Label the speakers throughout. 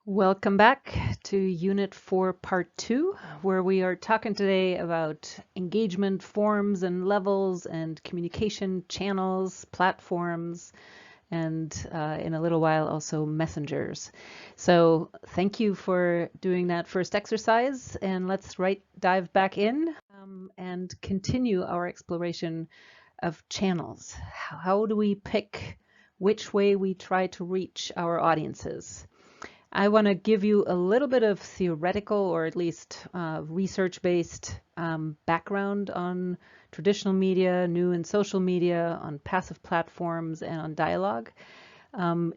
Speaker 1: Welcome back to Unit 4, Part 2, where we are talking today about engagement forms and levels and communication channels, platforms, and in a little while also messengers. So thank you for doing that first exercise, and let's dive back in and continue our exploration of channels. How do we pick which way we try to reach our audiences? I want to give you a little bit of theoretical or at least research-based background on traditional media, new and social media, on passive platforms, and on dialogue,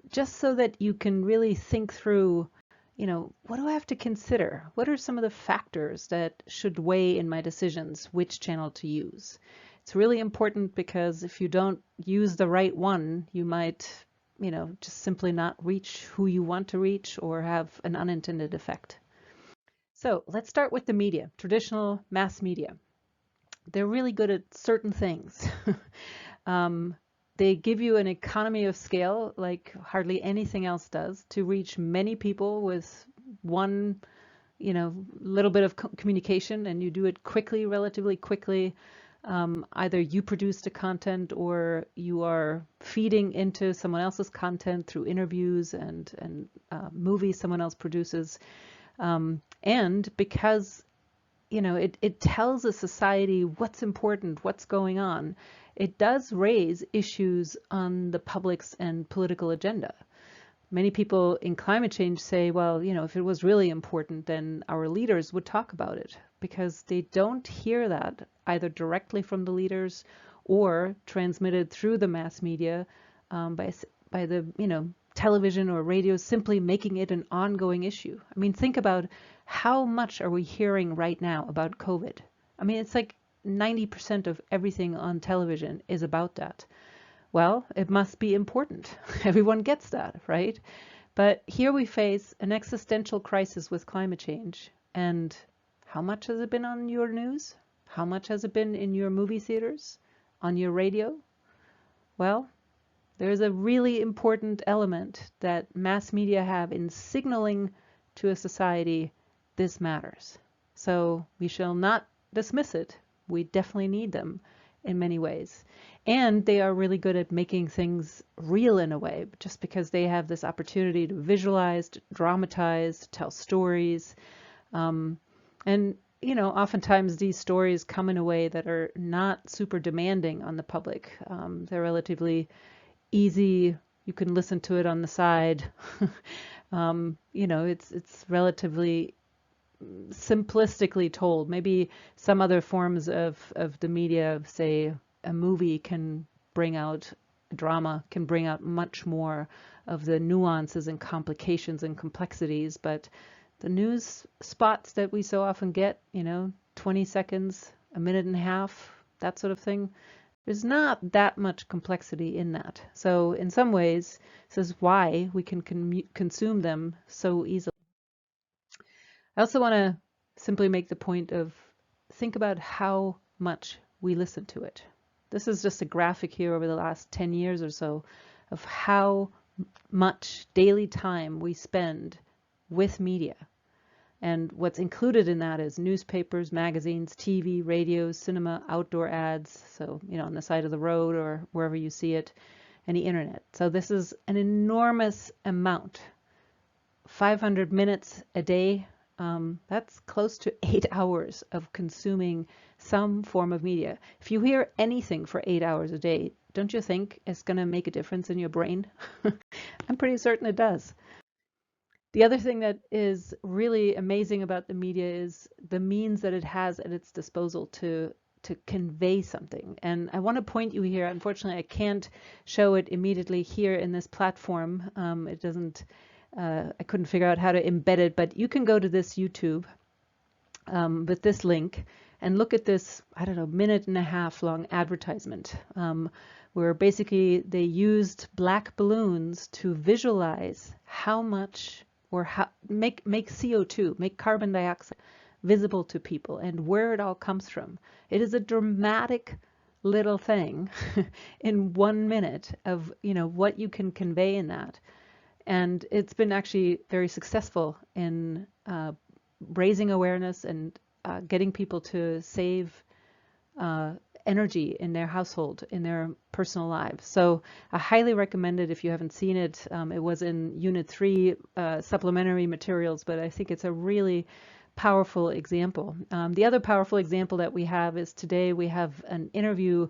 Speaker 1: just so that you can really think through, what do I have to consider? What are some of the factors that should weigh in my decisions, which channel to use? It's really important because if you don't use the right one, you might just simply not reach who you want to reach or have an unintended effect. So let's start with the media, traditional mass media. They're really good at certain things. They give you an economy of scale like hardly anything else does to reach many people with one, little bit of communication, and you do it quickly, relatively quickly. Either you produce the content or you are feeding into someone else's content through interviews and movies someone else produces. And because, it tells a society what's important, what's going on, it does raise issues on the public's and political agenda. Many people in climate change say, well, if it was really important, then our leaders would talk about it, because they don't hear that either directly from the leaders or transmitted through the mass media by the, television or radio, simply making it an ongoing issue. I mean, think about how much are we hearing right now about COVID? I mean, it's like 90% of everything on television is about that. Well, it must be important. Everyone gets that, right? But here we face an existential crisis with climate change. And how much has it been on your news? How much has it been in your movie theaters? On your radio? Well, there's a really important element that mass media have in signaling to a society this matters. So we shall not dismiss it. We definitely need them in many ways. And they are really good at making things real in a way, just because they have this opportunity to visualize, to dramatize, to tell stories. And, oftentimes these stories come in a way that are not super demanding on the public. They're relatively easy. You can listen to it on the side. It's relatively simplistically told. Maybe some other forms of the media, say a movie, can bring out drama, can bring out much more of the nuances and complications and complexities. But the news spots that we so often get, 20 seconds, a minute and a half, that sort of thing, there's not that much complexity in that. So in some ways, this is why we can consume them so easily. I also want to simply make the point of think about how much we listen to it. This is just a graphic here over the last 10 years or so of how much daily time we spend with media. And what's included in that is newspapers, magazines, TV, radio, cinema, outdoor ads, so, on the side of the road or wherever you see it, and the internet. So this is an enormous amount. 500 minutes a day, that's close to 8 hours of consuming some form of media. If you hear anything for 8 hours a day, don't you think it's going to make a difference in your brain? I'm pretty certain it does. The other thing that is really amazing about the media is the means that it has at its disposal to convey something. And I want to point you here. Unfortunately, I can't show it immediately here in this platform. It doesn't, I couldn't figure out how to embed it, but you can go to this YouTube with this link and look at this, I don't know, minute and a half long advertisement, where basically they used black balloons to visualize how much, or how make CO2, make carbon dioxide visible to people, and where it all comes from. It is a dramatic little thing in 1 minute of, what you can convey in that. And it's been actually very successful in raising awareness and getting people to save energy in their household, in their personal lives. So I highly recommend it if you haven't seen it. It was in Unit 3 supplementary materials, but I think it's a really powerful example. The other powerful example that we have is today we have an interview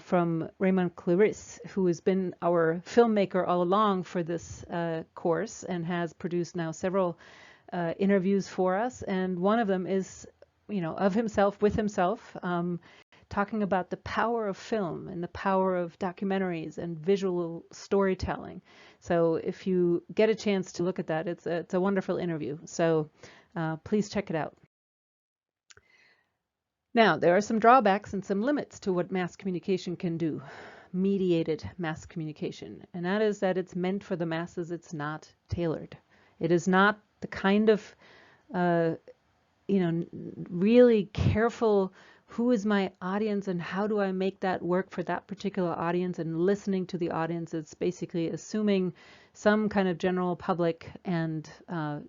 Speaker 1: from Raymond Clarisse, who has been our filmmaker all along for this course and has produced now several interviews for us. And one of them is, of himself, with himself, talking about the power of film and the power of documentaries and visual storytelling. So if you get a chance to look at that, it's a wonderful interview. So please check it out. Now, there are some drawbacks and some limits to what mass communication can do, mediated mass communication, and that is that it's meant for the masses. It's not tailored. It is not the kind of, really careful, who is my audience and how do I make that work for that particular audience, and listening to the audience. It's basically assuming some kind of general public and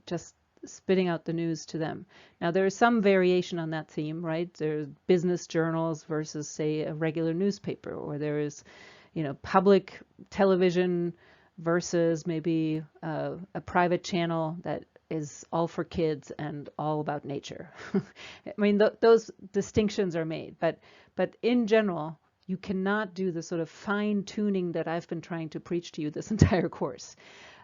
Speaker 1: just spitting out the news to them. Now, there is some variation on that theme, right? There's business journals versus, say, a regular newspaper, or there is, public television versus maybe a private channel that is all for kids and all about nature. I mean, those distinctions are made, but in general, you cannot do the sort of fine tuning that I've been trying to preach to you this entire course.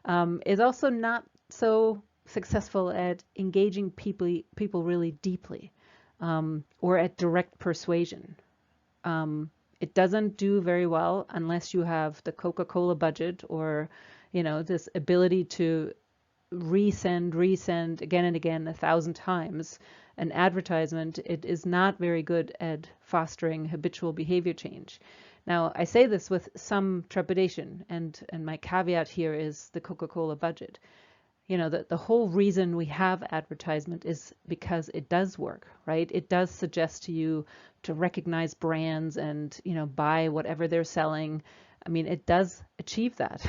Speaker 1: It's also not so successful at engaging people really deeply, or at direct persuasion. It doesn't do very well unless you have the Coca-Cola budget, or this ability to resend again and again 1,000 times an advertisement. It is not very good at fostering habitual behavior change. Now, I say this with some trepidation, and my caveat here is the Coca-Cola budget. The whole reason we have advertisement is because it does work, right? It does suggest to you to recognize brands and, buy whatever they're selling. I mean, it does achieve that.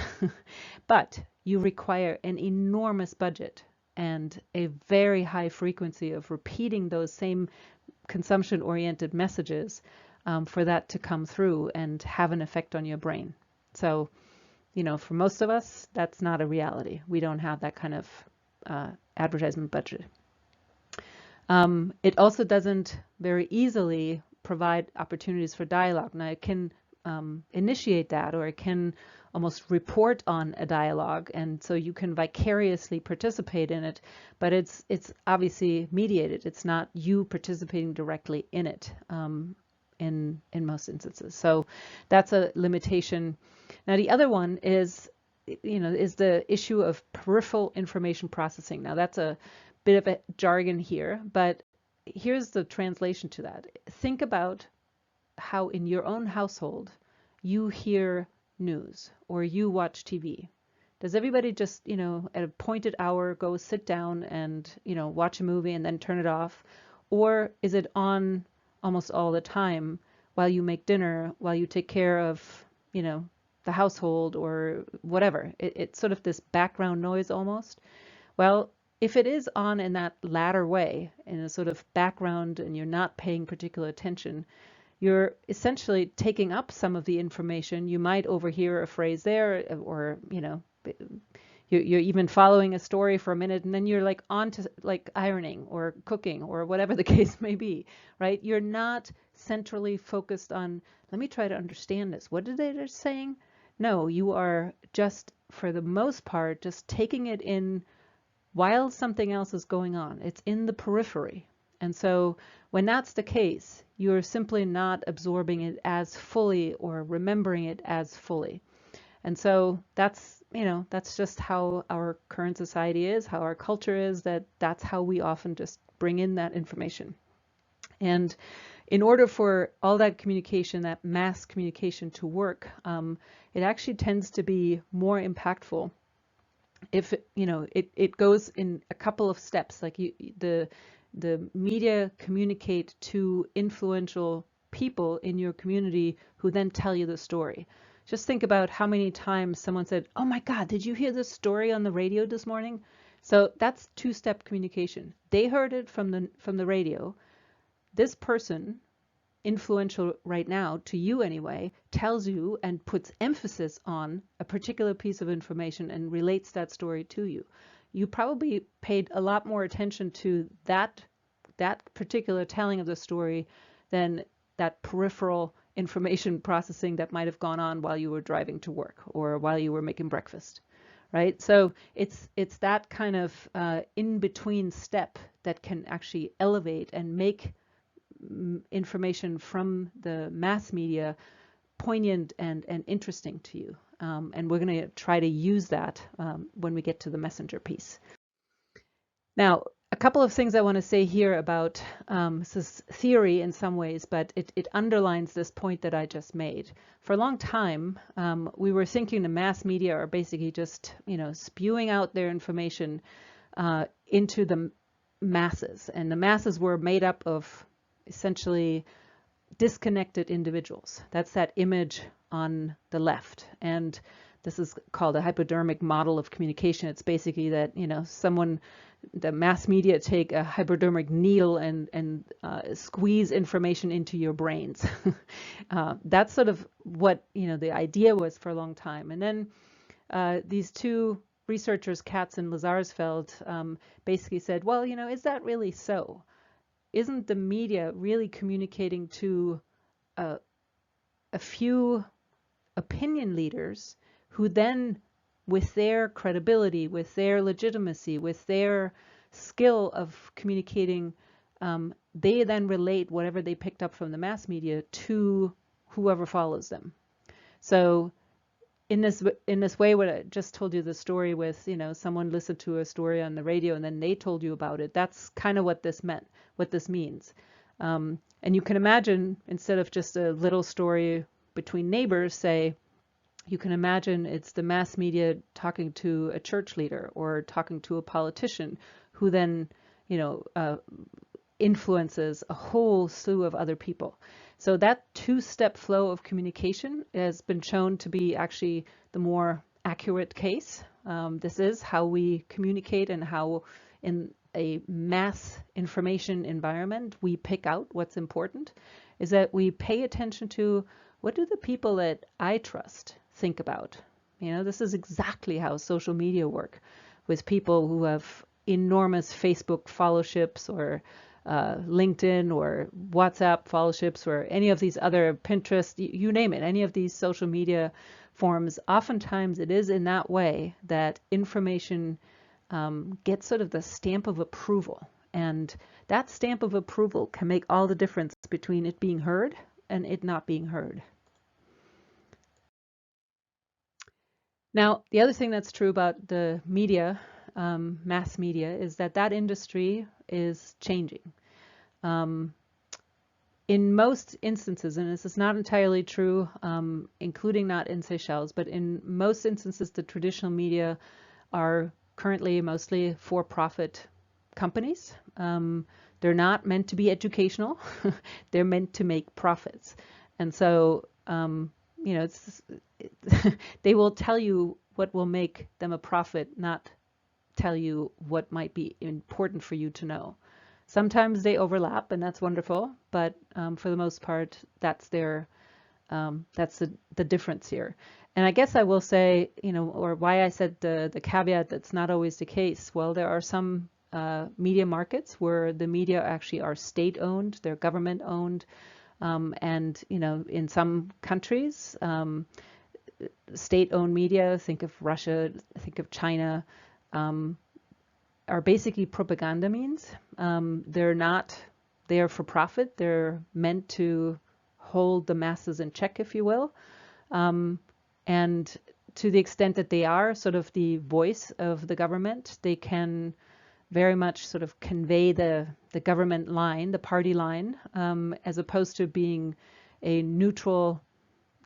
Speaker 1: But you require an enormous budget and a very high frequency of repeating those same consumption-oriented messages for that to come through and have an effect on your brain. So, for most of us, that's not a reality. We don't have that kind of advertisement budget. It also doesn't very easily provide opportunities for dialogue. Now, it can initiate that, or it can almost report on a dialogue, and so you can vicariously participate in it, but it's obviously mediated. It's not you participating directly in it in most instances. So that's a limitation. Now, the other one is, is the issue of peripheral information processing. Now, that's a bit of a jargon here, but here's the translation to that. Think about how in your own household you hear news or you watch TV. Does everybody just, at a appointed hour go sit down and, watch a movie and then turn it off? Or is it on almost all the time while you make dinner, while you take care of, the household or whatever? It's sort of this background noise almost. Well, if it is on in that latter way, in a sort of background, and you're not paying particular attention, you're essentially taking up some of the information. You might overhear a phrase there, or, you're even following a story for a minute, and then you're like on to like ironing or cooking or whatever the case may be, right? You're not centrally focused on, let me try to understand this. What did they just saying? No, you are just, for the most part, just taking it in while something else is going on. It's in the periphery. And so when that's the case, you're simply not absorbing it as fully or remembering it as fully. And so that's just how our current society is, how our culture is, that's how we often just bring in that information. And in order for all that communication, that mass communication to work, it actually tends to be more impactful if it goes in a couple of steps. Like the media communicate to influential people in your community who then tell you the story. Just think about how many times someone said, "Oh my God, did you hear this story on the radio this morning?" So that's two-step communication. They heard it from the radio. This person, influential right now, to you anyway, tells you and puts emphasis on a particular piece of information and relates that story to you. You probably paid a lot more attention to that particular telling of the story than that peripheral information processing that might have gone on while you were driving to work or while you were making breakfast, right? So it's that kind of in-between step that can actually elevate and make information from the mass media poignant and interesting to you. And we're going to try to use that when we get to the messenger piece. Now, a couple of things I want to say here about this is theory in some ways, but it underlines this point that I just made. For a long time, we were thinking the mass media are basically just, spewing out their information into the masses. And the masses were made up of essentially disconnected individuals. That's that image on the left. And this is called a hypodermic model of communication. It's basically that, the mass media take a hypodermic needle and squeeze information into your brains. That's sort of what, the idea was for a long time. And then these two researchers, Katz and Lazarsfeld, basically said, well, is that really so? Isn't the media really communicating to a few opinion leaders who then, with their credibility, with their legitimacy, with their skill of communicating, they then relate whatever they picked up from the mass media to whoever follows them. So in this way, what I just told you, the story with, someone listened to a story on the radio and then they told you about it. That's kind of what this meant, what this means. And you can imagine, instead of just a little story between neighbors, say, you can imagine it's the mass media talking to a church leader or talking to a politician who then, influences a whole slew of other people. So that two-step flow of communication has been shown to be actually the more accurate case. This is how we communicate and how in a mass information environment we pick out what's important, is that we pay attention to what do the people that I trust think about. This is exactly how social media work with people who have enormous Facebook followerships or LinkedIn or WhatsApp followerships or any of these other, Pinterest, you name it, any of these social media forms. Oftentimes it is in that way that information gets sort of the stamp of approval. And that stamp of approval can make all the difference between it being heard and it not being heard. Now, the other thing that's true about the media, mass media, is that industry is changing. In most instances, and this is not entirely true, including not in Seychelles, but in most instances, the traditional media are currently mostly for-profit companies. They're not meant to be educational. They're meant to make profits. And so, they will tell you what will make them a profit, not tell you what might be important for you to know. Sometimes they overlap, and that's wonderful, but for the most part, that's the difference here. And I guess I will say, or why I said the caveat that's not always the case. Well, there are some media markets where the media actually are state-owned, they're government-owned, and in some countries, state-owned media, think of Russia, think of China, are basically propaganda means. They're not there for profit. They're meant to hold the masses in check, if you will. And to the extent that they are sort of the voice of the government, they can very much sort of convey the government line, the party line, as opposed to being a neutral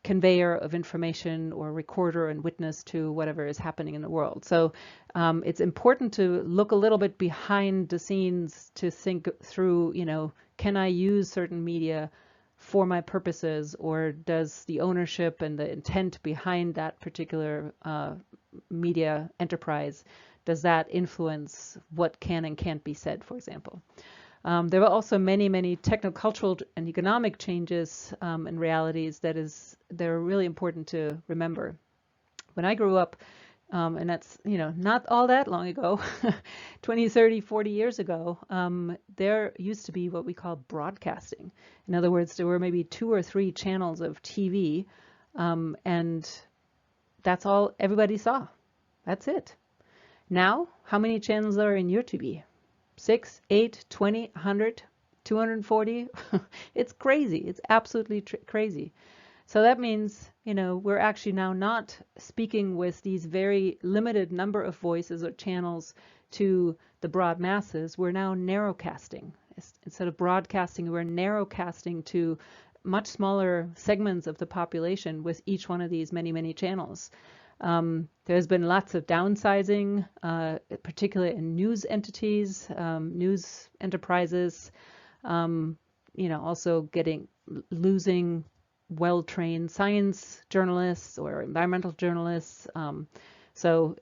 Speaker 1: conveyor of information or recorder and witness to whatever is happening in the world. So it's important to look a little bit behind the scenes to think through, can I use certain media for my purposes, or does the ownership and the intent behind that particular media enterprise, does that influence what can and can't be said, for example? There were also many, many technocultural and economic changes and realities they're really important to remember. When I grew up, and that's, not all that long ago, 20, 30, 40 years ago, there used to be what we call broadcasting. In other words, there were maybe 2 or 3 channels of TV, and that's all everybody saw. That's it. Now, how many channels are in your TV? 6, 8, 20, 100, 240? It's crazy. It's absolutely crazy. So that means, we're actually now not speaking with these very limited number of voices or channels to the broad masses. We're now narrowcasting. Instead of broadcasting, we're narrowcasting to much smaller segments of the population with each one of these many, many channels. There's been lots of downsizing, particularly in news entities, news enterprises, also losing well-trained science journalists or environmental journalists. So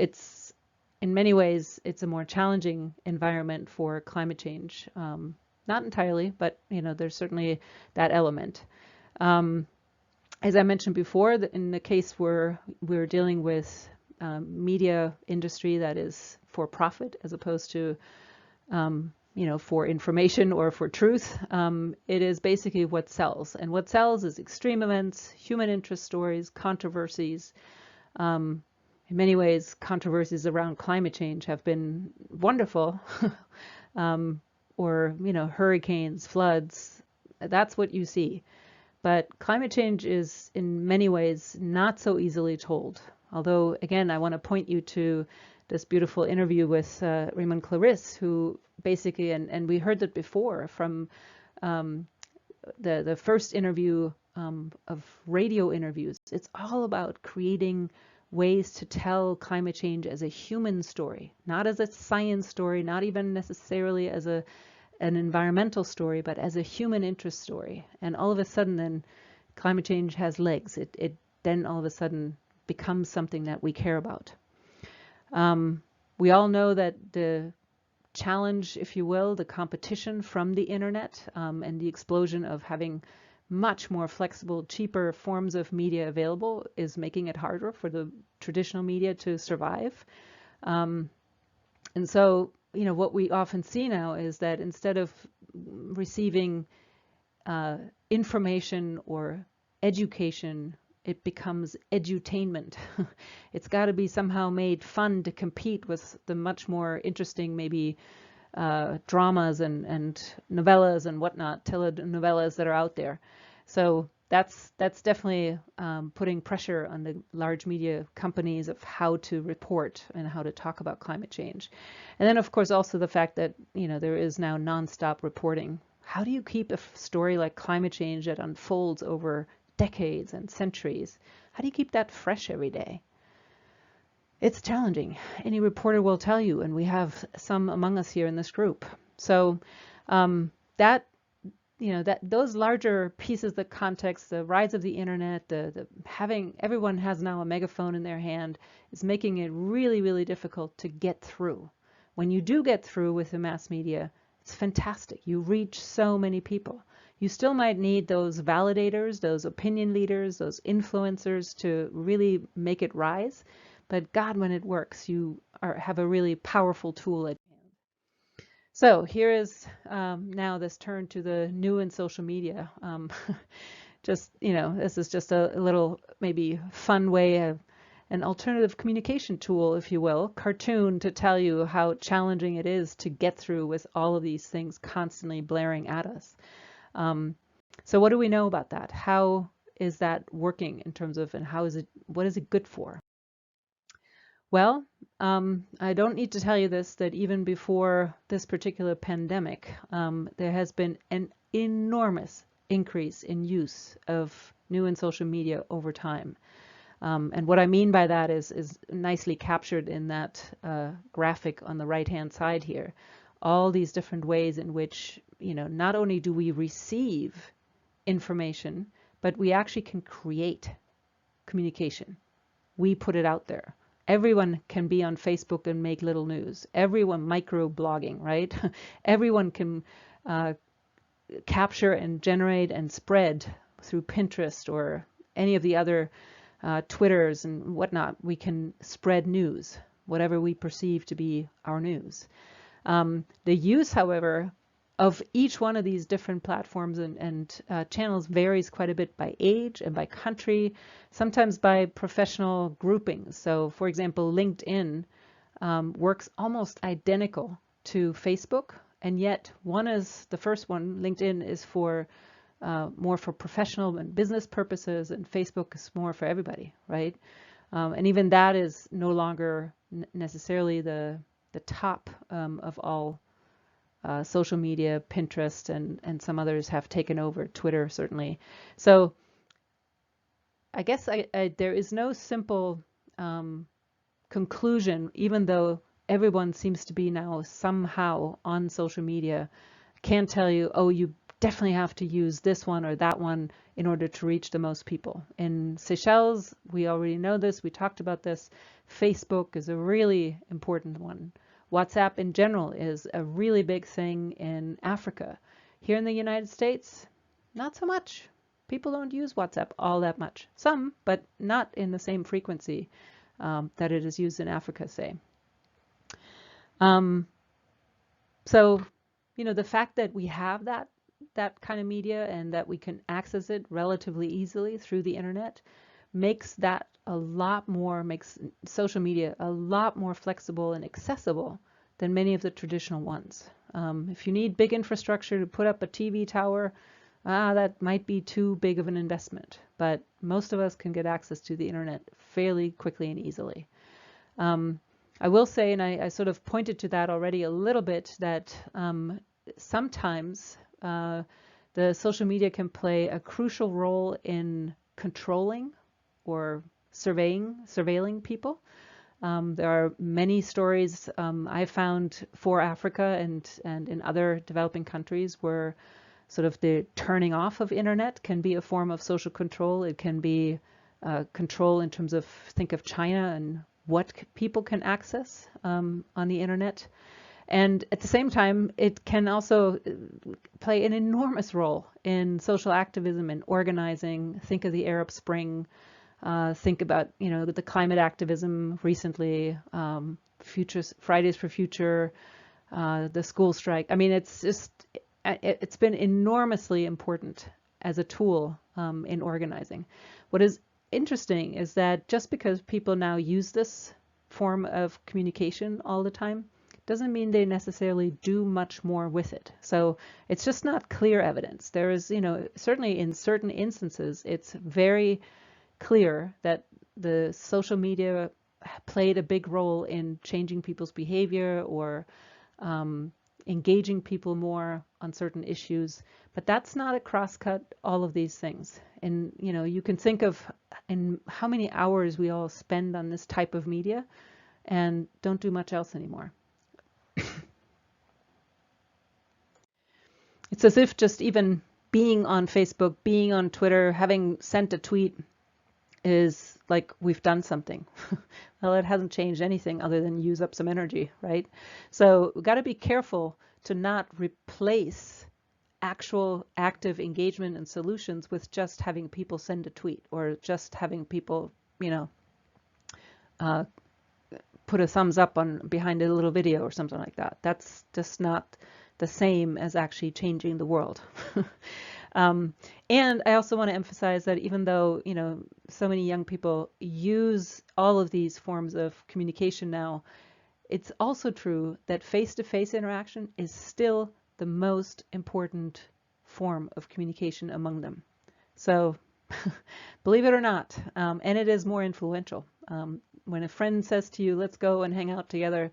Speaker 1: in many ways, it's a more challenging environment for climate change. Not entirely, but there's certainly that element. As I mentioned before, in the case where we're dealing with media industry that is for profit as opposed to for information or for truth, it is basically what sells. And what sells is extreme events, human interest stories, controversies. In many ways, controversies around climate change have been wonderful. Or, hurricanes, floods, that's what you see. But climate change is in many ways not so easily told. Although, again, I want to point you to this beautiful interview with Raymond Clarisse, who basically, and we heard that before from the first interview of radio interviews. It's all about creating ways to tell climate change as a human story, not as a science story, not even necessarily as an environmental story, but as a human interest story. And all of a sudden then climate change has legs. It then all of a sudden becomes something that we care about. We all know that the challenge, if you will, the competition from the internet and the explosion of having much more flexible, cheaper forms of media available is making it harder for the traditional media to survive. And so, what we often see now is that instead of receiving information or education, it becomes edutainment. It's got to be somehow made fun to compete with the much more interesting, maybe dramas and novellas and whatnot, telenovelas that are out there. So that's definitely putting pressure on the large media companies of how to report and how to talk about climate change. And then, of course, also the fact that there is now nonstop reporting. How do you keep a story like climate change that unfolds over decades and centuries? How do you keep that fresh every day? It's challenging. Any reporter will tell you, and we have some among us here in this group. So those larger pieces, the context, the rise of the internet, the having everyone has now a megaphone in their hand, is making it really, really difficult to get through. When you do get through with the mass media, it's fantastic. You reach so many people. You still might need those validators, those opinion leaders, those influencers to really make it rise. But God, when it works, you have a really powerful tool at hand. So here is now this turn to the new in social media. This is just a little maybe fun way of an alternative communication tool, if you will, cartoon to tell you how challenging it is to get through with all of these things constantly blaring at us. So what do we know about that? How is that working in terms of, and what is it good for? Well, I don't need to tell you this, that even before this particular pandemic, there has been an enormous increase in use of new and social media over time. And what I mean by that is nicely captured in that graphic on the right-hand side here. All these different ways in which, not only do we receive information, but we actually can create communication. We put it out there. Everyone can be on Facebook and make little news. Everyone micro-blogging, right? Everyone can capture and generate and spread through Pinterest or any of the other Twitters and whatnot. We can spread news, whatever we perceive to be our news. The use, however, of each one of these different platforms and channels varies quite a bit by age and by country, sometimes by professional groupings. So, for example, LinkedIn works almost identical to Facebook, and yet one is the first one. LinkedIn is for more for professional and business purposes, and Facebook is more for everybody, right? And even that is no longer necessarily the top of all social media. Pinterest and some others have taken over, Twitter certainly. So I guess there is no simple conclusion, even though everyone seems to be now somehow on social media. Can't tell you, oh, you definitely have to use this one or that one in order to reach the most people. In Seychelles, we already know this, we talked about this. Facebook is a really important one. WhatsApp in general is a really big thing in Africa. Here in the United States, not so much. People don't use WhatsApp all that much. Some, but not in the same frequency that it is used in Africa, say. So, the fact that we have that kind of media and that we can access it relatively easily through the internet makes social media a lot more flexible and accessible than many of the traditional ones. If you need big infrastructure to put up a TV tower, that might be too big of an investment, but most of us can get access to the internet fairly quickly and easily. I will say, and I sort of pointed to that already a little bit, that sometimes the social media can play a crucial role in controlling or surveilling people. There are many stories I found for Africa and in other developing countries where sort of the turning off of internet can be a form of social control. It can be control in terms of, think of China and what people can access on the internet. And at the same time, it can also play an enormous role in social activism and organizing. Think of the Arab Spring. Think about, the climate activism recently, Fridays for Future, the school strike. I mean, it's been enormously important as a tool in organizing. What is interesting is that just because people now use this form of communication all the time doesn't mean they necessarily do much more with it. So it's just not clear evidence. There is, certainly in certain instances, it's very clear that the social media played a big role in changing people's behavior or engaging people more on certain issues, but that's not a cross-cut all of these things. And you can think of in how many hours we all spend on this type of media and don't do much else anymore. It's as if just even being on Facebook, being on Twitter, having sent a tweet is like we've done something. Well, it hasn't changed anything other than use up some energy, right? So we've got to be careful to not replace actual active engagement and solutions with just having people send a tweet or just having people, put a thumbs up behind a little video or something like that. That's just not the same as actually changing the world. And I also want to emphasize that even though, so many young people use all of these forms of communication now, it's also true that face-to-face interaction is still the most important form of communication among them. So believe it or not. And it is more influential. When a friend says to you, let's go and hang out together,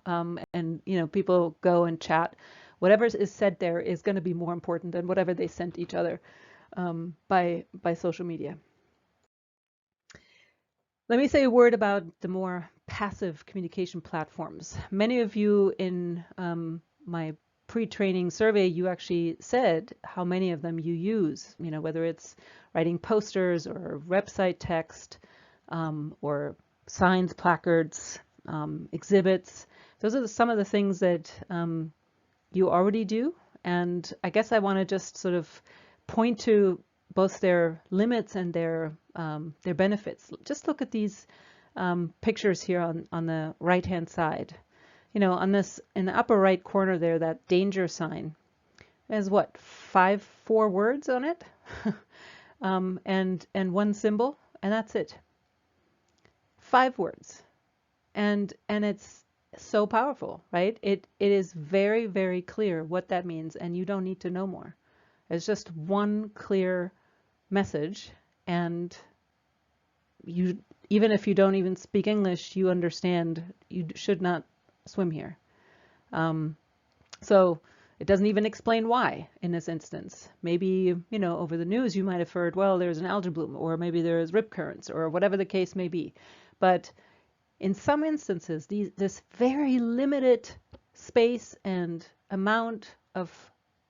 Speaker 1: and people go and chat, whatever is said there is going to be more important than whatever they sent each other by social media. Let me say a word about the more passive communication platforms. Many of you in my pre-training survey, you actually said how many of them you use, whether it's writing posters or website text, or signs, placards, exhibits. Those are some of the things that you already do. And I guess I want to just sort of point to both their limits and their benefits. Just look at these pictures here on the right-hand side. On this, in the upper right corner there, that danger sign has what, 4 words on it, and one symbol, and that's it. 5 words, and it's so powerful, right? It is very, very clear what that means, and you don't need to know more. It's just one clear message, and you, even if you don't even speak English, you understand you should not swim here. So it doesn't even explain why in this instance. Maybe, over the news you might have heard, well, there's an algae bloom, or maybe there's rip currents, or whatever the case may be. But in some instances, this very limited space and amount of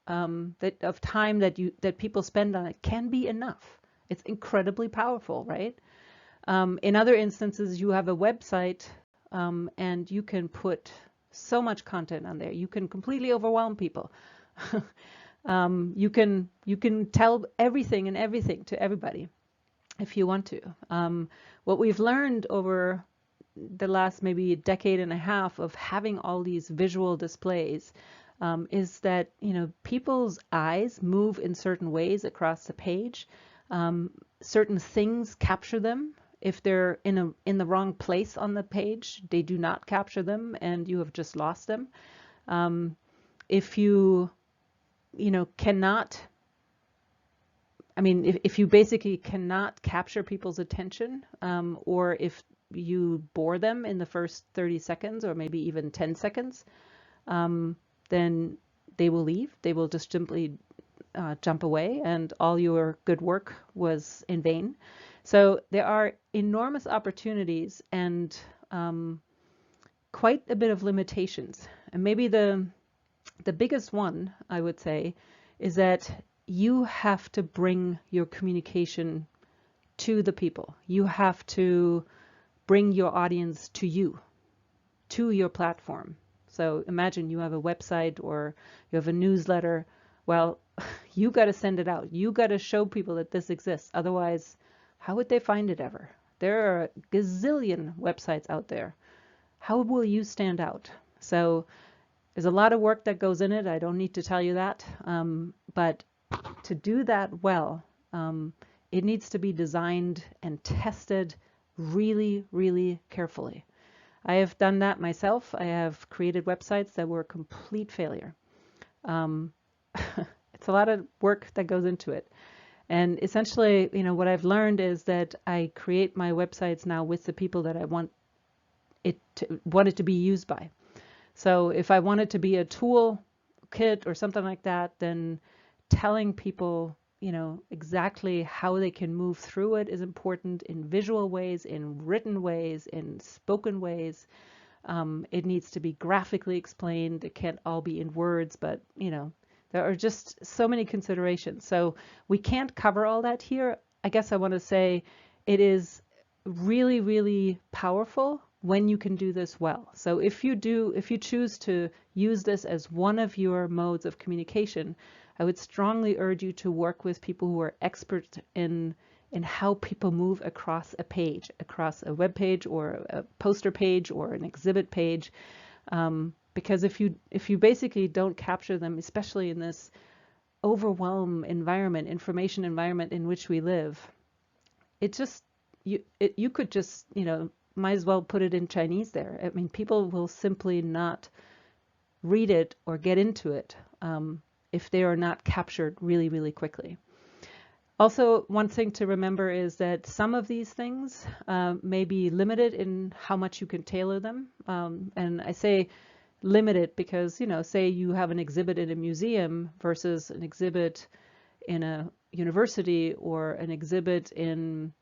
Speaker 1: time that people spend on it can be enough. It's incredibly powerful, right? In other instances, you have a website, and you can put so much content on there. You can completely overwhelm people. You can tell everything and everything to everybody if you want to. What we've learned over the last maybe decade and a half of having all these visual displays is that people's eyes move in certain ways across the page. Certain things capture them. If they're in the wrong place on the page, they do not capture them, and you have just lost them. If you cannot, if you basically cannot capture people's attention, or if you bore them in the first 30 seconds or maybe even 10 seconds, then they will leave. They will just simply jump away, and all your good work was in vain. So there are enormous opportunities and quite a bit of limitations. And maybe the biggest one, I would say, is that you have to bring your communication to the people. You have to bring your audience to you, to your platform. So imagine you have a website or you have a newsletter. Well, you got to send it out. You got to show people that this exists. Otherwise, how would they find it ever? There are a gazillion websites out there. How will you stand out? So there's a lot of work that goes in it. I don't need to tell you that. But to do that well, it needs to be designed and tested really, really carefully. I have done that myself. I have created websites that were a complete failure. It's a lot of work that goes into it. And essentially, what I've learned is that I create my websites now with the people that I want it to be used by. So if I want it to be a tool kit or something like that, then telling people, exactly how they can move through it is important in visual ways, in written ways, in spoken ways. It needs to be graphically explained. It can't all be in words, but there are just so many considerations. So we can't cover all that here. I guess I want to say it is really, really powerful when you can do this well. So if you choose to use this as one of your modes of communication, I would strongly urge you to work with people who are experts in how people move across a page, across a web page or a poster page or an exhibit page. Because if you basically don't capture them, especially in this overwhelm environment, information environment in which we live, you could just, might as well put it in Chinese there. People will simply not read it or get into it if they are not captured really, really quickly. Also, one thing to remember is that some of these things may be limited in how much you can tailor them. And I say limited because, say you have an exhibit in a museum versus an exhibit in a university or an exhibit in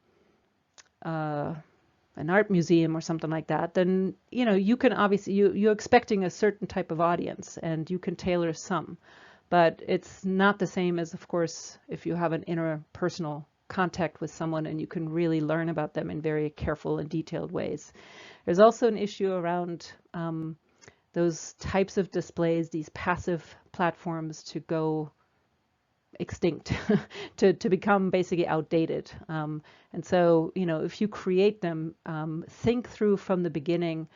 Speaker 1: an art museum or something like that, then, you can obviously, you're expecting a certain type of audience and you can tailor some. But it's not the same as, of course, if you have an interpersonal contact with someone and you can really learn about them in very careful and detailed ways. There's also an issue around those types of displays, these passive platforms, to go extinct, to become basically outdated. And so, if you create them, think through from the beginning,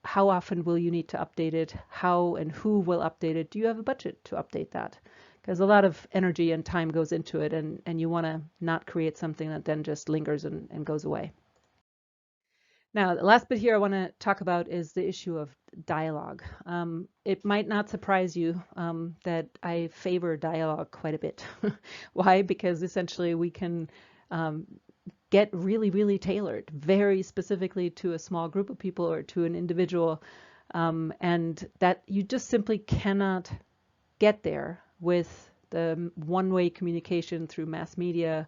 Speaker 1: how often will you need to update it? How and who will update it? Do you have a budget to update that? Because a lot of energy and time goes into it, and you want to not create something that then just lingers and goes away. Now, the last bit here I want to talk about is the issue of dialogue. It might not surprise you that I favor dialogue quite a bit. Why? Because essentially we can get really, really tailored, very specifically to a small group of people or to an individual, and that you just simply cannot get there with the one-way communication through mass media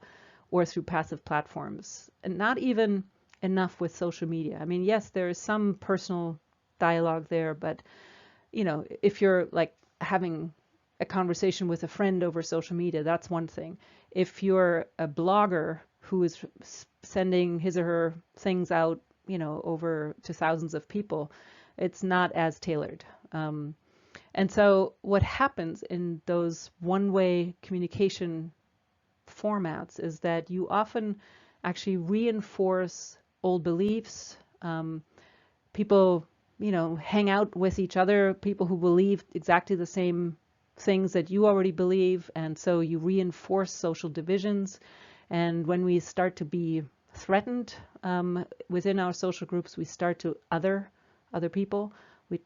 Speaker 1: or through passive platforms, and not even enough with social media. I mean, yes, there is some personal dialogue there, but if you're like having a conversation with a friend over social media, that's one thing. If you're a blogger who is sending his or her things out, over to thousands of people, it's not as tailored. And so what happens in those one-way communication formats is that you often actually reinforce old beliefs. People, hang out with each other, people who believe exactly the same things that you already believe, and so you reinforce social divisions. And when we start to be threatened within our social groups, we start to other people. We,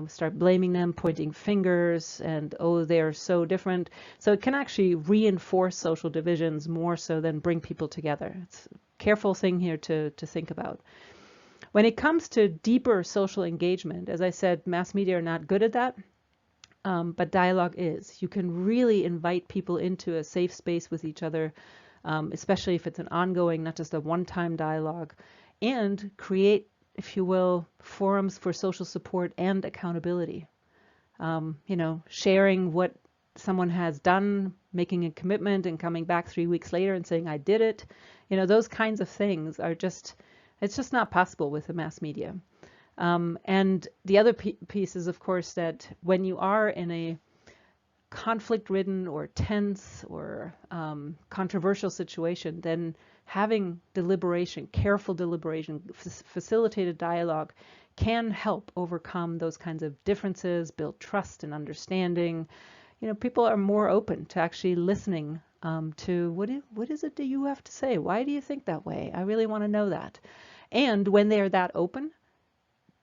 Speaker 1: start blaming them, pointing fingers, and oh, they're so different. So it can actually reinforce social divisions more so than bring people together. It's a careful thing here to think about. When it comes to deeper social engagement, as I said, mass media are not good at that. But dialogue is. You can really invite people into a safe space with each other, especially if it's an ongoing, not just a one-time dialogue, and create, if you will, forums for social support and accountability. Sharing what someone has done, making a commitment and coming back 3 weeks later and saying, I did it. Those kinds of things are it's just not possible with the mass media. And the other piece is, of course, that when you are in a conflict-ridden or tense or controversial situation, then having deliberation, careful deliberation, facilitated dialogue can help overcome those kinds of differences, build trust and understanding. People are more open to actually listening to what is it that you have to say? Why do you think that way? I really want to know that. And when they're that open,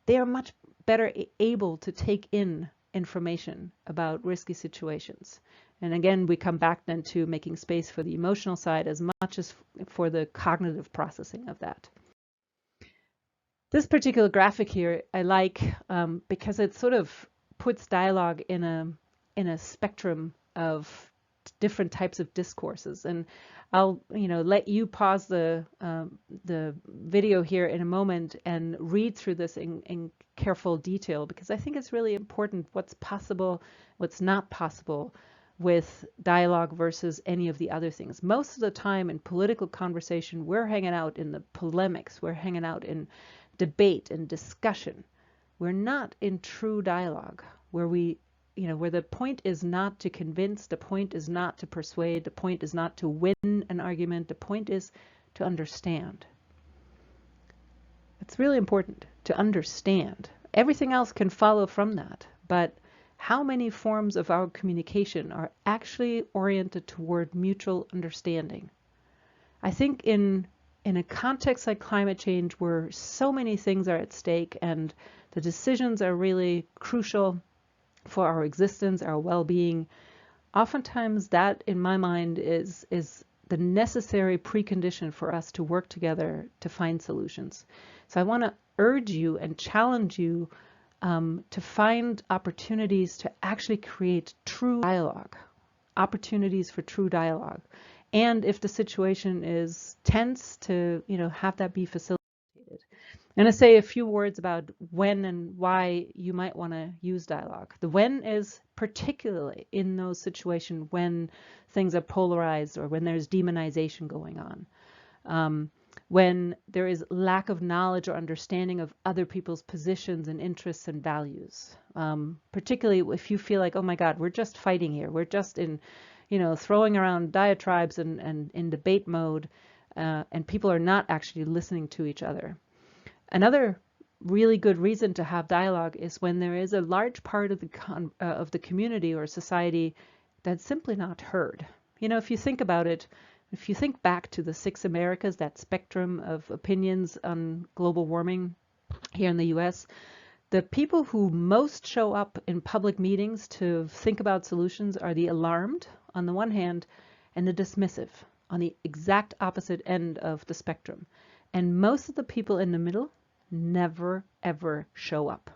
Speaker 1: they are much better able to take in information about risky situations. And again, we come back then to making space for the emotional side as much as for the cognitive processing of that. This particular graphic here I like because it sort of puts dialogue in a spectrum of different types of discourses. And I'll let you pause the video here in a moment and read through this in careful detail, because I think it's really important what's possible, what's not possible with dialogue versus any of the other things. Most of the time in political conversation, we're hanging out in the polemics, we're hanging out in debate and discussion. We're not in true dialogue where where the point is not to convince, the point is not to persuade, the point is not to win an argument, the point is to understand. It's really important to understand. Everything else can follow from that, but how many forms of our communication are actually oriented toward mutual understanding? I think in a context like climate change, where so many things are at stake and the decisions are really crucial for our existence, our well-being, oftentimes that, in my mind, is the necessary precondition for us to work together to find solutions. So I want to urge you and challenge you to find opportunities to actually create true dialogue, opportunities for true dialogue. And if the situation is tense, to have that be facilitated. I'm going to say a few words about when and why you might want to use dialogue. The when is particularly in those situations when things are polarized or when there's demonization going on. When there is lack of knowledge or understanding of other people's positions and interests and values. Particularly if you feel like, oh my God, we're just fighting here. We're just in, throwing around diatribes and in debate mode, and people are not actually listening to each other. Another really good reason to have dialogue is when there is a large part of the community or society that's simply not heard. If you think about it, if you think back to the 6 Americas, that spectrum of opinions on global warming here in the US, the people who most show up in public meetings to think about solutions are the alarmed on the one hand and the dismissive on the exact opposite end of the spectrum. And most of the people in the middle never, ever show up.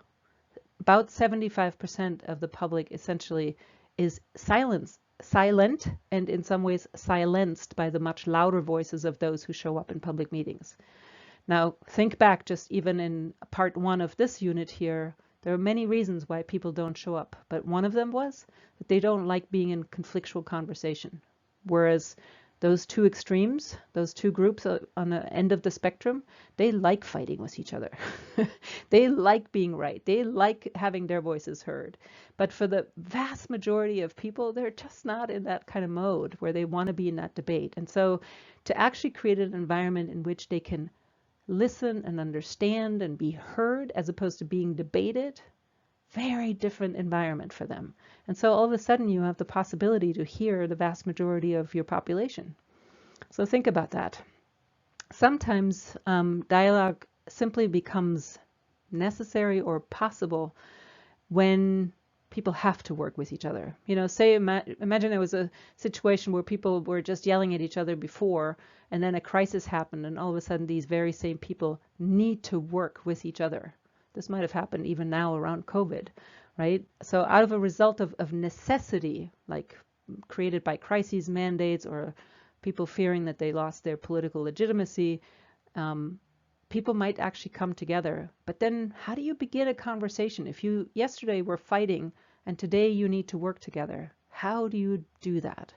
Speaker 1: About 75% of the public essentially is silent and in some ways silenced by the much louder voices of those who show up in public meetings. Now, think back just even in part 1 of this unit here, there are many reasons why people don't show up, but one of them was that they don't like being in conflictual conversation. Whereas those two extremes, those two groups on the end of the spectrum, they like fighting with each other. They like being right. They like having their voices heard. But for the vast majority of people, they're just not in that kind of mode where they want to be in that debate. And so to actually create an environment in which they can listen and understand and be heard as opposed to being debated, very different environment for them. And so all of a sudden you have the possibility to hear the vast majority of your population. So think about that. Sometimes dialogue simply becomes necessary or possible when people have to work with each other. Say imagine there was a situation where people were just yelling at each other before, and then a crisis happened, and all of a sudden these very same people need to work with each other. This might have happened even now around COVID, right? So out of a result of necessity, like created by crises, mandates, or people fearing that they lost their political legitimacy, people might actually come together. But then how do you begin a conversation? If you yesterday were fighting and today you need to work together, how do you do that?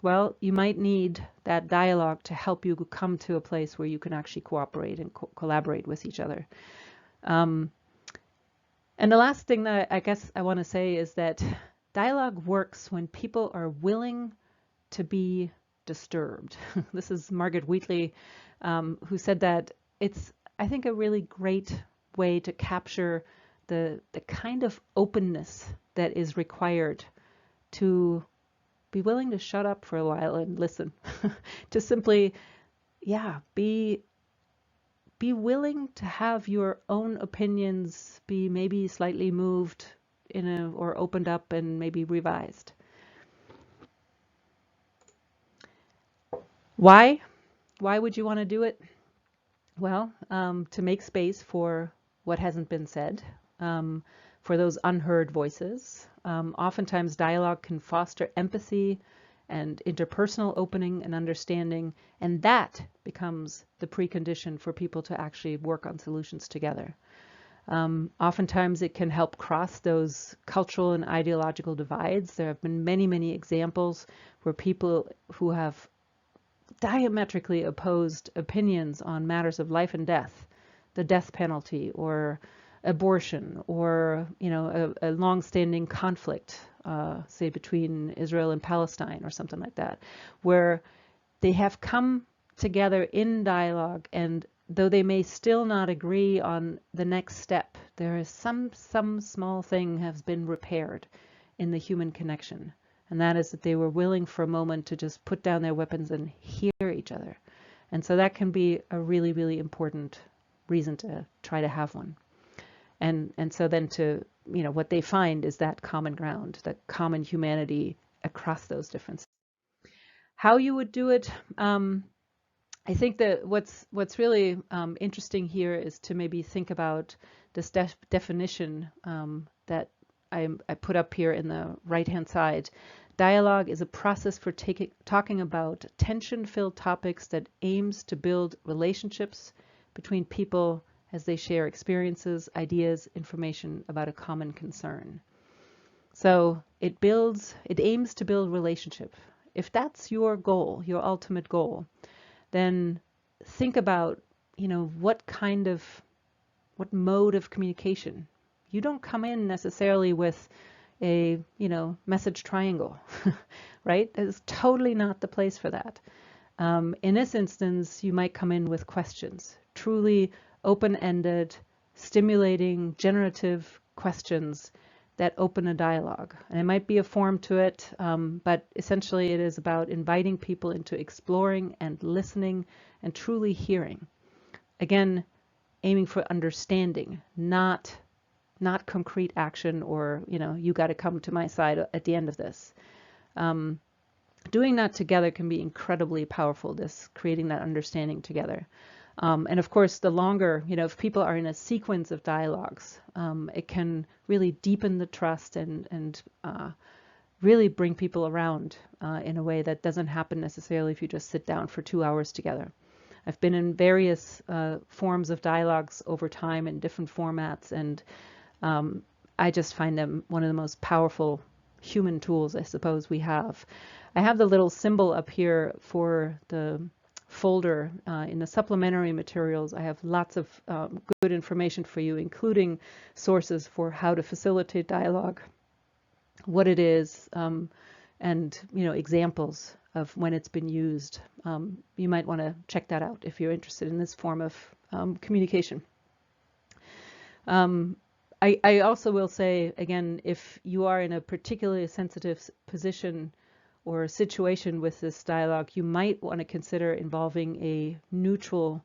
Speaker 1: Well, you might need that dialogue to help you come to a place where you can actually cooperate and collaborate with each other. And the last thing that I guess I want to say is that dialogue works when people are willing to be disturbed. This is Margaret Wheatley, who said that it's, I think, a really great way to capture the kind of openness that is required to be willing to shut up for a while and listen, to simply, be willing to have your own opinions be maybe slightly moved or opened up and maybe revised. Why? Why would you want to do it? Well, to make space for what hasn't been said, for those unheard voices. Oftentimes dialogue can foster empathy and interpersonal opening and understanding, and that becomes the precondition for people to actually work on solutions together. Oftentimes it can help cross those cultural and ideological divides. There have been many, many examples where people who have diametrically opposed opinions on matters of life and death, the death penalty or abortion, or a long-standing conflict, say between Israel and Palestine or something like that, where they have come together in dialogue, and though they may still not agree on the next step, there is some small thing has been repaired in the human connection. And that is that they were willing for a moment to just put down their weapons and hear each other. And so that can be a really, really important reason to try to have one. And so then to, what they find is that common ground, that common humanity across those differences. How you would do it, I think that what's really interesting here is to maybe think about this definition that I put up here in the right-hand side. Dialogue is a process for talking about tension-filled topics that aims to build relationships between people as they share experiences, ideas, information about a common concern. So it aims to build relationship. If that's your goal, your ultimate goal, then think about, what mode of communication. You don't come in necessarily with a, message triangle, right? It's totally not the place for that. In this instance, you might come in with questions, truly open-ended, stimulating, generative questions that open a dialogue. And it might be a form to it, but essentially it is about inviting people into exploring and listening and truly hearing. Again, aiming for understanding, not concrete action or, you got to come to my side at the end of this. Doing that together can be incredibly powerful, this creating that understanding together. And of course, the longer, if people are in a sequence of dialogues, it can really deepen the trust and really bring people around in a way that doesn't happen necessarily if you just sit down for 2 hours together. I've been in various forms of dialogues over time in different formats, and I just find them one of the most powerful human tools, I suppose, we have. I have the little symbol up here for the folder in the supplementary materials. I have lots of good information for you, including sources for how to facilitate dialogue, what it is, and examples of when it's been used. You might want to check that out if you're interested in this form of communication. I also will say, again, if you are in a particularly sensitive position or a situation with this dialogue, you might want to consider involving a neutral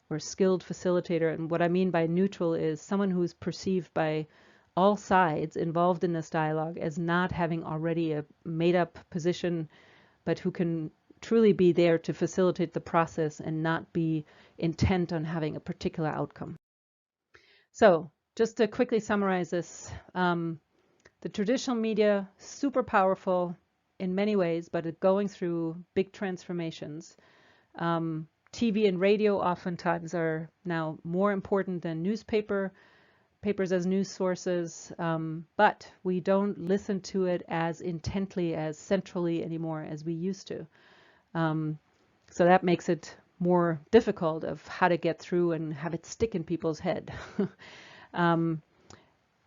Speaker 1: or skilled facilitator. And what I mean by neutral is someone who is perceived by all sides involved in this dialogue as not having already a made-up position, but who can truly be there to facilitate the process and not be intent on having a particular outcome. So just to quickly summarize this, the traditional media, super powerful in many ways, but going through big transformations. TV and radio oftentimes are now more important than papers as news sources, but we don't listen to it as intently, as centrally anymore as we used to. So that makes it more difficult of how to get through and have it stick in people's head.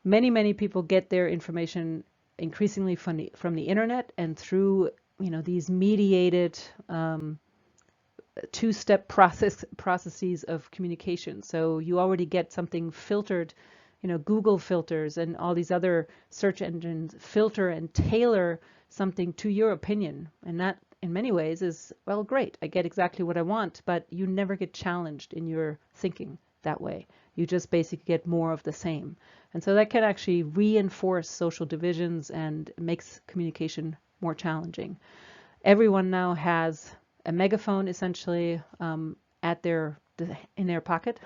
Speaker 1: Many people get their information increasingly from the internet and through these mediated two-step processes of communication. So you already get something filtered, Google filters and all these other search engines filter and tailor something to your opinion, and that in many ways is, well, great, I get exactly what I want, but you never get challenged in your thinking that way. You just basically get more of the same. And so that can actually reinforce social divisions and makes communication more challenging. Everyone now has a megaphone essentially in their pocket,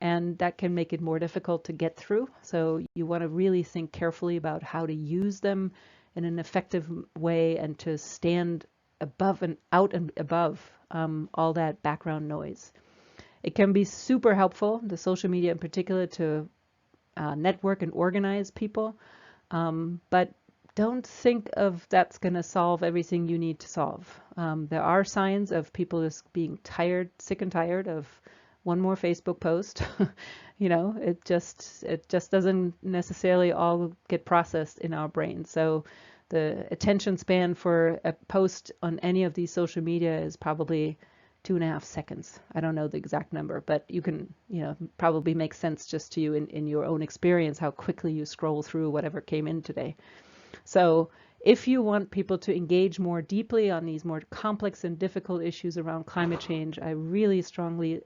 Speaker 1: and that can make it more difficult to get through. So you want to really think carefully about how to use them in an effective way and to stand above and out and above all that background noise. It can be super helpful, the social media in particular, to network and organize people, but don't think of that's going to solve everything you need to solve. There are signs of people just being tired, sick and tired of one more Facebook post. It just doesn't necessarily all get processed in our brains. So the attention span for a post on any of these social media is probably 2.5 seconds. I don't know the exact number, but you can, probably make sense just to you in your own experience how quickly you scroll through whatever came in today. So if you want people to engage more deeply on these more complex and difficult issues around climate change, I really strongly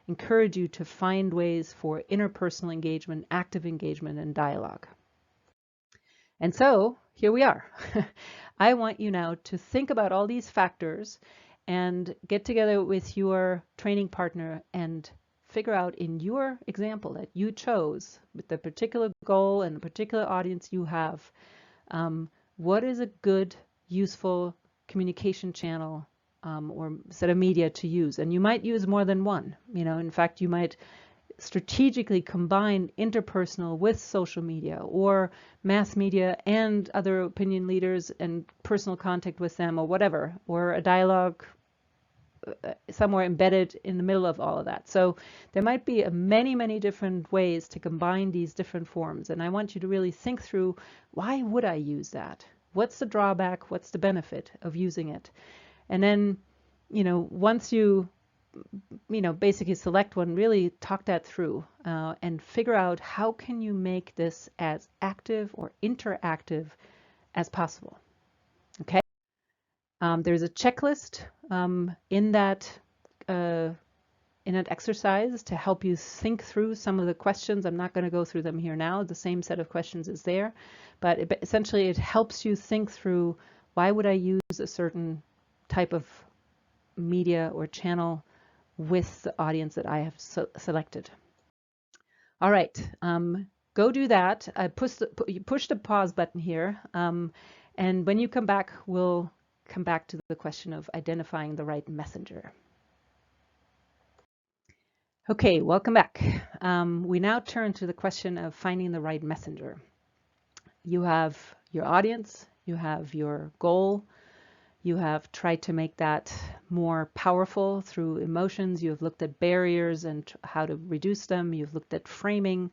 Speaker 1: encourage you to find ways for interpersonal engagement, active engagement, and dialogue. And so here we are. I want you now to think about all these factors and get together with your training partner and figure out in your example that you chose with the particular goal and the particular audience you have, what is a good, useful communication channel or set of media to use. And you might use more than one. In fact, you might strategically combine interpersonal with social media or mass media and other opinion leaders and personal contact with them or whatever, or a dialogue somewhere embedded in the middle of all of that. So there might be many, many different ways to combine these different forms. And I want you to really think through, why would I use that? What's the drawback? What's the benefit of using it? And then, once you basically select one, really talk that through and figure out how can you make this as active or interactive as possible. Okay. There's a checklist in that exercise to help you think through some of the questions. I'm not going to go through them here now. The same set of questions is there, but essentially it helps you think through, why would I use a certain type of media or channel with the audience that I have selected. All right, go do that. You push the pause button here, and when you come back, we'll come back to the question of identifying the right messenger. Okay, welcome back. We now turn to the question of finding the right messenger. You have your audience, you have your goal, you have tried to make that more powerful through emotions. You've looked at barriers and how to reduce them. You've looked at framing,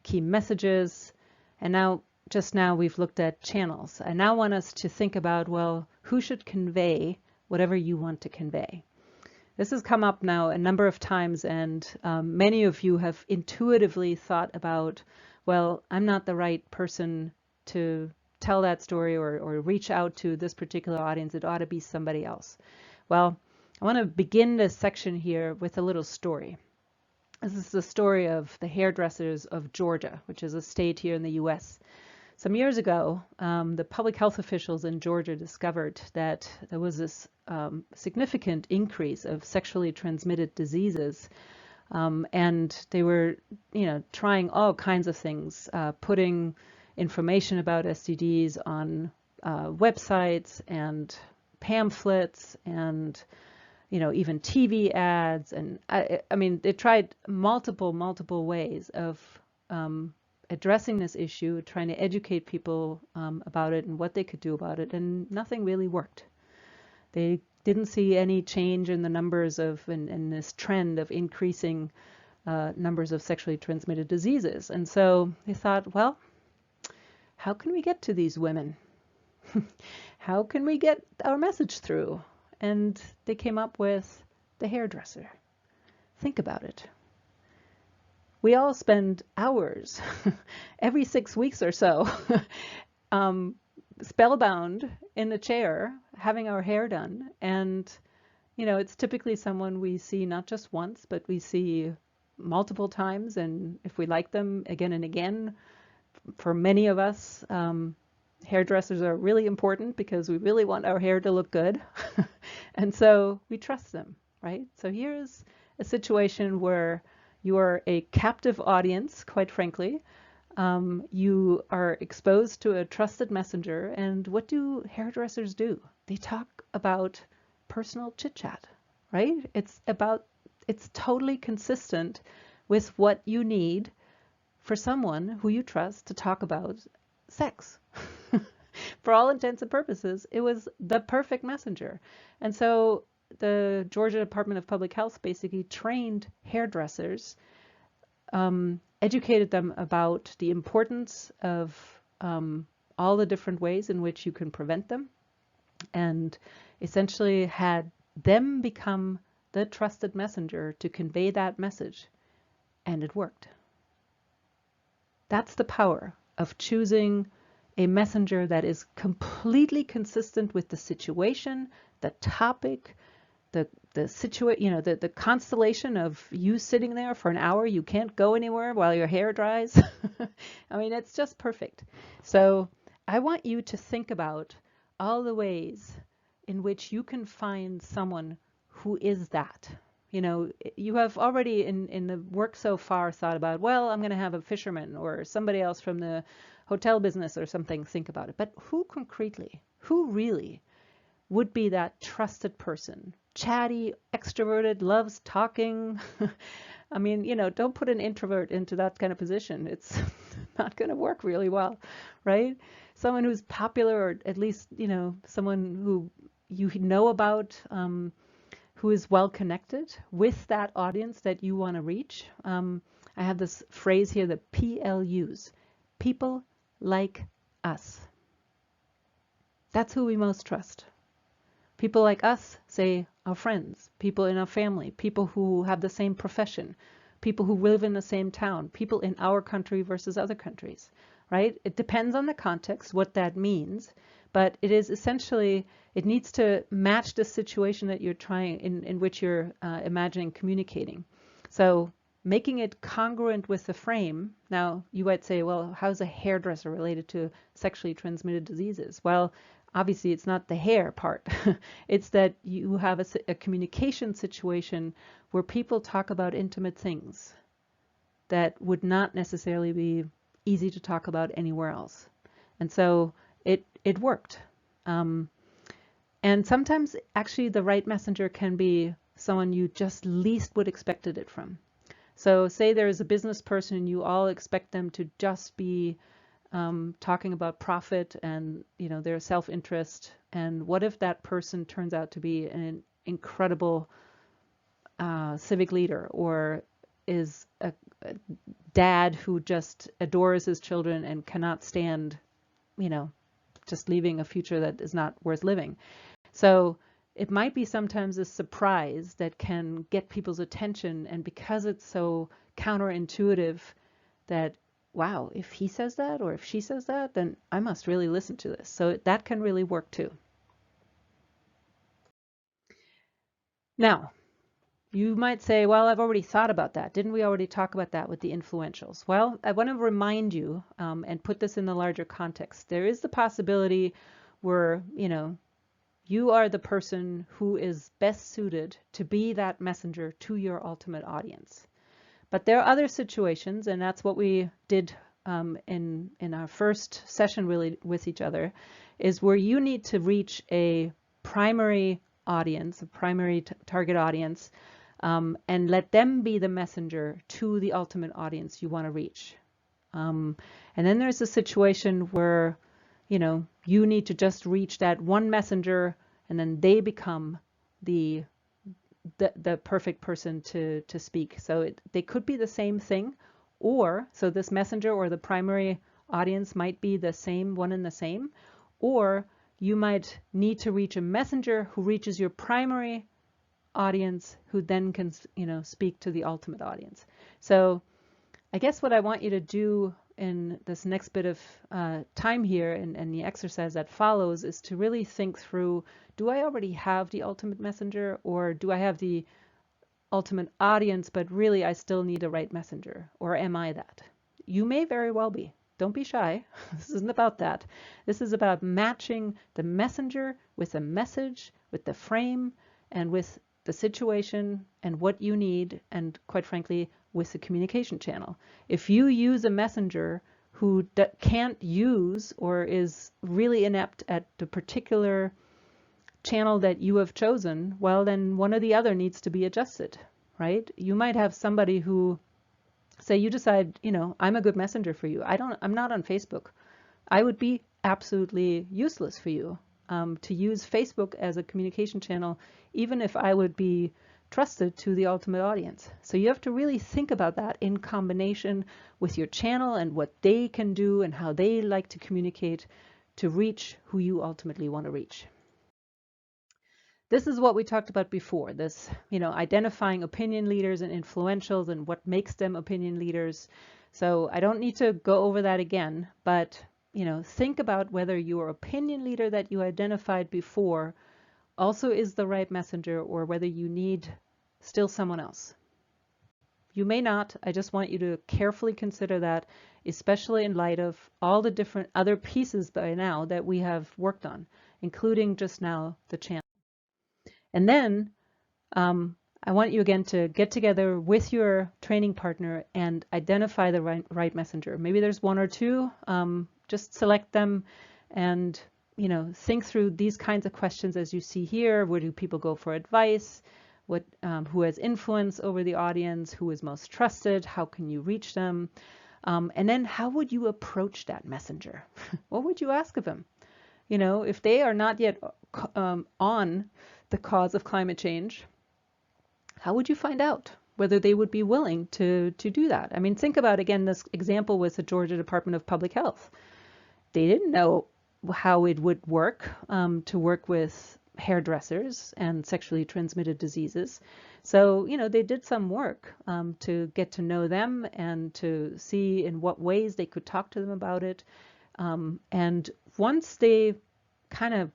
Speaker 1: key messages. And just now we've looked at channels. I now want us to think about, well, who should convey whatever you want to convey? This has come up now a number of times, and many of you have intuitively thought about, well, I'm not the right person to tell that story or reach out to this particular audience. It ought to be somebody else. Well, I want to begin this section here with a little story. This is the story of the hairdressers of Georgia, which is a state here in the US. Some years ago, the public health officials in Georgia discovered that there was this significant increase of sexually transmitted diseases. And they were, trying all kinds of things, putting information about STDs on websites and pamphlets and even TV ads. And I mean, they tried multiple ways of addressing this issue, trying to educate people about it and what they could do about it, and nothing really worked. They didn't see any change in the numbers of in this trend of increasing numbers of sexually transmitted diseases. And so they thought, well, how can we get to these women? How can we get our message through? And they came up with the hairdresser. Think about it. We all spend hours every 6 weeks or so spellbound in a chair having our hair done. And, it's typically someone we see not just once, but we see multiple times. And if we like them again and again, for many of us, hairdressers are really important because we really want our hair to look good. And so we trust them, right? So here's a situation where you are a captive audience, quite frankly. You are exposed to a trusted messenger. And what do hairdressers do? They talk about personal chit-chat, right? It's totally consistent with what you need for someone who you trust to talk about sex. For all intents and purposes, it was the perfect messenger. And so the Georgia Department of Public Health basically trained hairdressers, educated them about the importance of all the different ways in which you can prevent them, and essentially had them become the trusted messenger to convey that message. And it worked. That's the power of choosing a messenger that is completely consistent with the situation, the topic, the constellation of you sitting there for an hour. You can't go anywhere while your hair dries. I mean, it's just perfect. So I want you to think about all the ways in which you can find someone who is that. You know, you have already in the work so far thought about, well, I'm going to have a fisherman or somebody else from the hotel business or something think about it. But who concretely, who really would be that trusted person? Chatty, extroverted, loves talking. I mean, you know, don't put an introvert into that kind of position. It's not going to work really well, right? Someone who's popular, or at least, you know, someone who you know about, who is well connected with that audience that you want to reach. I have this phrase here, the PLUs, people like us. That's who we most trust. People like us, say our friends, people in our family, people who have the same profession, people who live in the same town, people in our country versus other countries, right? It depends on the context, what that means, but it is essentially, it needs to match the situation that you're trying, in which you're imagining communicating. So making it congruent with the frame. Now, you might say, well, how's a hairdresser related to sexually transmitted diseases? Well, obviously, it's not the hair part. It's that you have a communication situation where people talk about intimate things that would not necessarily be easy to talk about anywhere else. And so it worked. And sometimes, actually, the right messenger can be someone you just least would expected it from. So say there's a business person, you all expect them to just be talking about profit and, you know, their self-interest. And what if that person turns out to be an incredible civic leader, or is a dad who just adores his children and cannot stand, you know, just leaving a future that is not worth living. So it might be sometimes a surprise that can get people's attention, and because it's so counterintuitive that, wow, if he says that or if she says that, then I must really listen to this. So that can really work too. Now, you might say, well, I've already thought about that. Didn't we already talk about that with the influentials? Well, I want to remind you and put this in the larger context. There is the possibility where, you know, you are the person who is best suited to be that messenger to your ultimate audience. But there are other situations, and that's what we did in our first session really with each other, is where you need to reach a primary audience, a primary target audience, and let them be the messenger to the ultimate audience you want to reach. And then there's a situation where, you know, you need to just reach that one messenger, and then they become the perfect person to speak. So they could be the same thing, or so this messenger or the primary audience might be the same one and the same, or you might need to reach a messenger who reaches your primary audience, who then can, you know, speak to the ultimate audience. So I guess what I want you to do in this next bit of time here, and the exercise that follows, is to really think through, do I already have the ultimate messenger, or do I have the ultimate audience, but really I still need a right messenger, or am I that? You may very well be. Don't be shy. This isn't about that. This is about matching the messenger with the message, with the frame, and with the situation and what you need, and quite frankly, with the communication channel. If you use a messenger who can't use or is really inept at the particular channel that you have chosen, well, then one or the other needs to be adjusted, right? You might have somebody who, say you decide, you know, I'm a good messenger for you. I'm not on Facebook. I would be absolutely useless for you to use Facebook as a communication channel, even if I would be trusted to the ultimate audience. So you have to really think about that in combination with your channel and what they can do and how they like to communicate to reach who you ultimately want to reach. This is what we talked about before, this, you know, identifying opinion leaders and influentials and what makes them opinion leaders. So I don't need to go over that again, but, you know, think about whether your opinion leader that you identified before also is the right messenger, or whether you need still someone else. You may not. I just want you to carefully consider that, especially in light of all the different other pieces by now that we have worked on, including just now the channel. And then I want you again to get together with your training partner and identify the right messenger. Maybe there's one or two. Just select them and think through these kinds of questions as you see here. Where do people go for advice? Who has influence over the audience? Who is most trusted? How can you reach them? And then how would you approach that messenger? What would you ask of them? If they are not yet on the cause of climate change, how would you find out whether they would be willing to do that? I mean, think about, again, this example with the Georgia Department of Public Health. They didn't know how it would work to work with hairdressers and sexually transmitted diseases. So, they did some work to get to know them and to see in what ways they could talk to them about it. And once they kind of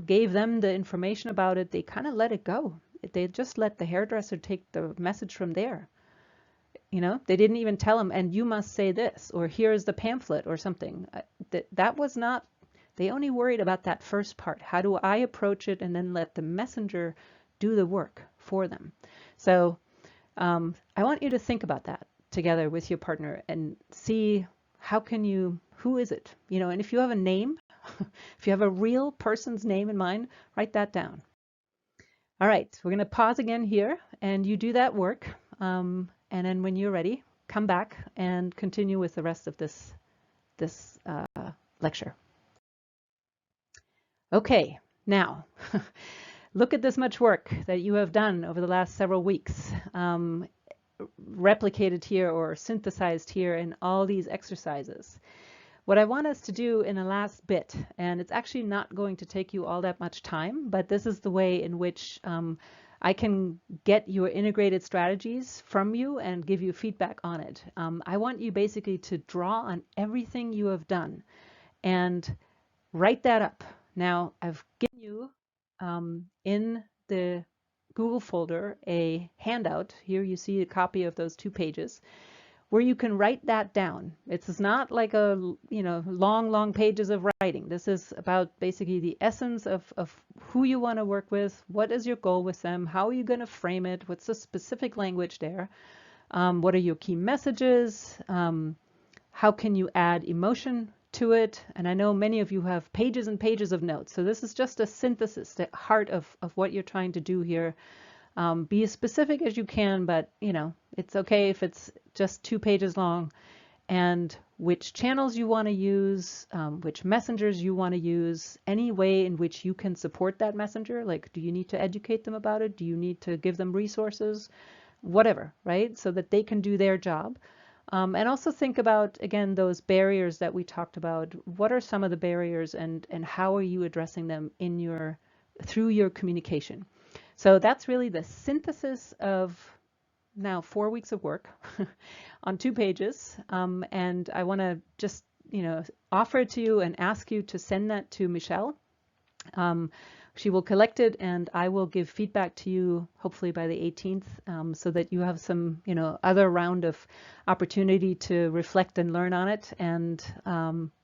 Speaker 1: gave them the information about it, they kind of let it go. They just let the hairdresser take the message from there. They didn't even tell him, and you must say this, or here's the pamphlet or something. That was not, they only worried about that first part. How do I approach it, and then let the messenger do the work for them? So I want you to think about that together with your partner and see who is it? And if you have a name, if you have a real person's name in mind, write that down. All right, we're going to pause again here, and you do that work. And then when you're ready, come back and continue with the rest of this lecture. Okay, now look at this much work that you have done over the last several weeks, replicated here or synthesized here in all these exercises. What I want us to do in the last bit, and it's actually not going to take you all that much time, but this is the way in which I can get your integrated strategies from you and give you feedback on it. I want you basically to draw on everything you have done and write that up. Now, I've given you in the Google folder a handout. Here you see a copy of those 2 pages where you can write that down. It's not like a long pages of writing. This is about basically the essence of who you want to work with, what is your goal with them, how are you going to frame it, what's the specific language there, what are your key messages, how can you add emotion to it. And I know many of you have pages and pages of notes, so this is just a synthesis, the heart of what you're trying to do here. Be as specific as you can, but it's okay if it's just 2 pages long, and which channels you want to use, which messengers you want to use, any way in which you can support that messenger. Like, do you need to educate them about it? Do you need to give them resources? Whatever, right? So that they can do their job. And also think about, again, those barriers that we talked about. What are some of the barriers, and how are you addressing them through your communication? So that's really the synthesis of now 4 weeks of work on 2 pages. And I want to just, offer it to you and ask you to send that to Michelle. She will collect it, and I will give feedback to you hopefully by the 18th, so that you have some, other round of opportunity to reflect and learn on it. And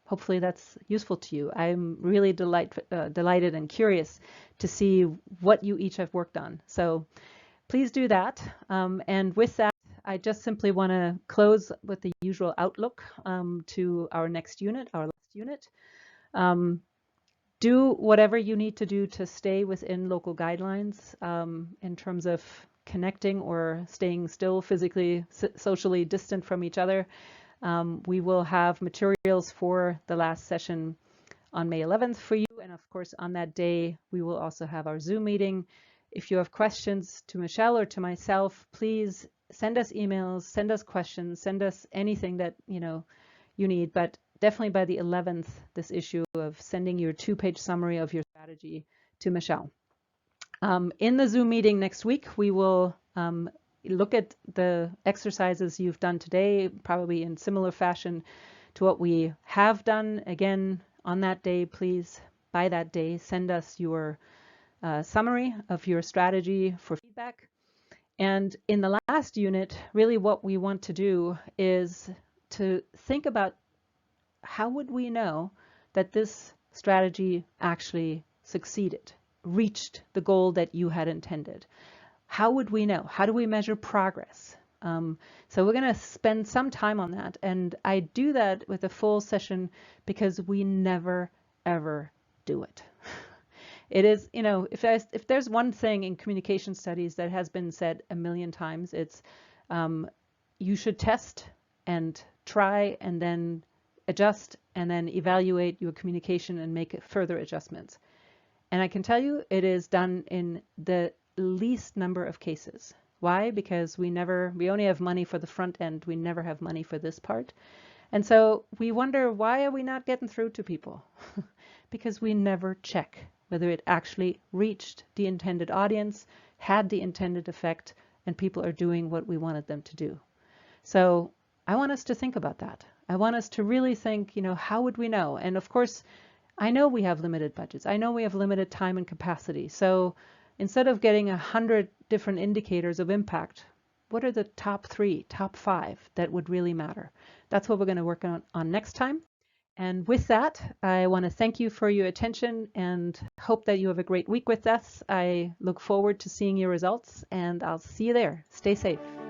Speaker 1: hopefully that's useful to you. I'm really delighted and curious to see what you each have worked on. So please do that. And with that, I just simply want to close with the usual outlook to our next unit, our last unit. Do whatever you need to do to stay within local guidelines in terms of connecting or staying still physically, socially distant from each other. We will have materials for the last session on May 11th for you. And of course, on that day, we will also have our Zoom meeting. If you have questions to Michelle or to myself, please send us emails, send us questions, send us anything that you need. But definitely by the 11th, this issue of sending your 2-page summary of your strategy to Michelle. In the Zoom meeting next week, we will look at the exercises you've done today, probably in similar fashion to what we have done. Again, on that day, please, by that day, send us your summary of your strategy for feedback. And in the last unit, really what we want to do is to think about how would we know that this strategy actually succeeded, reached the goal that you had intended? How would we know? How do we measure progress? So we're going to spend some time on that. And I do that with a full session because we never, ever do it. It is, you know, if there's one thing in communication studies that has been said a million times, it's you should test and try and then adjust and then evaluate your communication and make further adjustments. And I can tell you it is done in the least number of cases. Why? Because we only have money for the front end. We never have money for this part. And so we wonder, why are we not getting through to people? Because we never check whether it actually reached the intended audience, had the intended effect, and people are doing what we wanted them to do. So I want us to think about that. I want us to really think, you know, how would we know? And of course, I know we have limited budgets. I know we have limited time and capacity. So instead of getting 100 different indicators of impact, what are the top 3, top 5 that would really matter? That's what we're going to work on next time. And with that, I want to thank you for your attention and hope that you have a great week with us. I look forward to seeing your results, and I'll see you there. Stay safe.